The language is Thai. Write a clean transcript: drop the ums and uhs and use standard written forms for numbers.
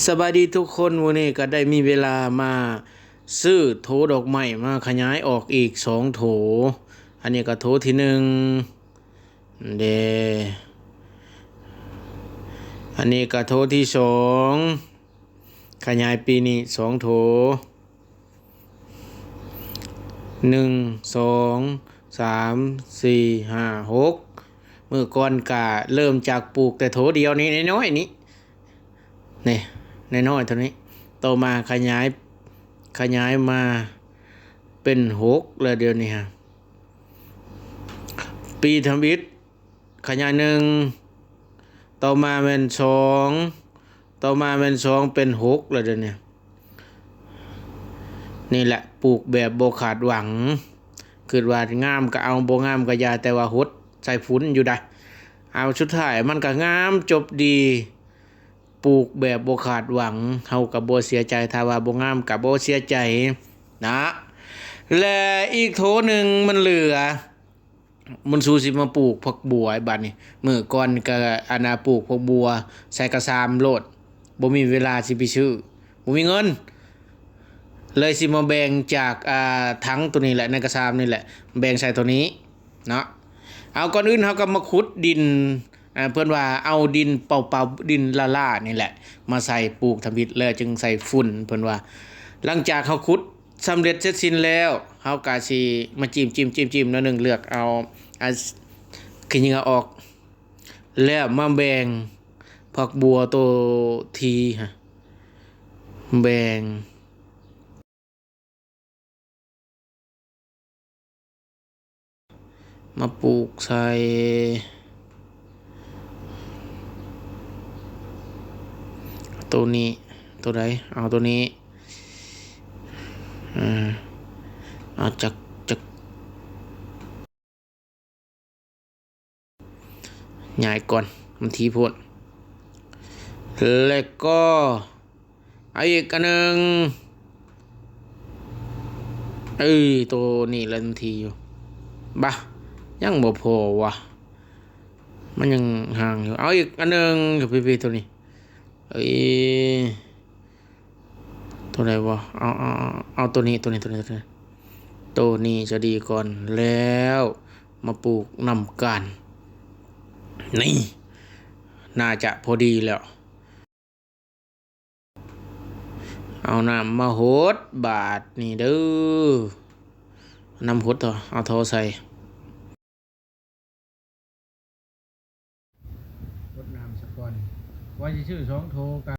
สบายดีทุกคนวันนี้ก็ได้มีเวลามาซื้อโถดอกไม้มาขยายออกอีก2โถอันนี้ก็โถที่1เดอันนี้ก็โถที่2ขยายปีนี้2โถ1 2 3 4 5 6มื้อก่อนก็เริ่มจากปลูกแต่โถเดียวนี้น้อยๆนี้นี่น้อยๆเท่านี้โตมาขยายมาเป็น6แล้วเดี๋ยวนี้ฮะปีทำอิฐขยาย1ต่อมาเป็น2ต่อมาเป็น2เป็น6แล้วเดี๋ยวนี้นี่แหละปลูกแบบบ่ขาดหวังคือว่างามก็เอาบ่งามก็อย่าแต่ว่าหดใส่ฝุ่นอยู่ได้เอาสุดท้ายมันก็งามจบดีปลูกแบบบ่ขาดหวังเฮาก็บ่เสียใจถ้าว่าบ่งามก็บ่เสียใจนะและอีกโถหนึ่งมันเหลือมันสู้สิมาปลูกผักบัวไอ้บัดนี้มื้อก่อนก็อาณาปลูกผักบัวใส่กระสามโลดบ่มีเวลาสิไปซื้อบ่มีเงินเลยสิมาแบ่งจากถังตัวนี้แหละในกระสามนี่แหละแบ่งใส่ตัวนี้เนาะเอาก่อนอื่นเฮาก็มาขุดดินเพิ่นว่าเอาดินเปล่าๆดินล่าๆนี่แหละมาใส่ปลูกทำอิฐแล้วจึงใส่ฝุ่นเพิ่นว่าหลังจากเฮาขุดสำเร็จเสร็จสิ้นแล้วเฮาก็สิมาจิ้มๆๆๆแล้วนึงเลือกเอาขี้เหงื่อออกแล้วมาแบ่งผักบัวตัวทีฮะแบ่งมาปลูกใส่ตัวนี้ตัวใดเอาตัวนี้เอาจากใหญ่ก่อนมันทีพ่นแล้วก็เอาอีกอันหนึ่งตัวนี้แล้วมันทีอยู่บ้ายังบ่พอวะมันยังห่างอยู่เอาอีกอันหนึ่งอยู่พี่ตัวนี้ตัวไหนวะเอาตัวนี้ตัวนี้จะดีก่อนแล้วมาปลูกนำกันนี่น่าจะพอดีแล้วเอาน้ำมาหดบาทนี่เด้อน้ำหดต่อเอาโทใส่หดน้ำสักก่อนว่าจะชื่อ2โทกัน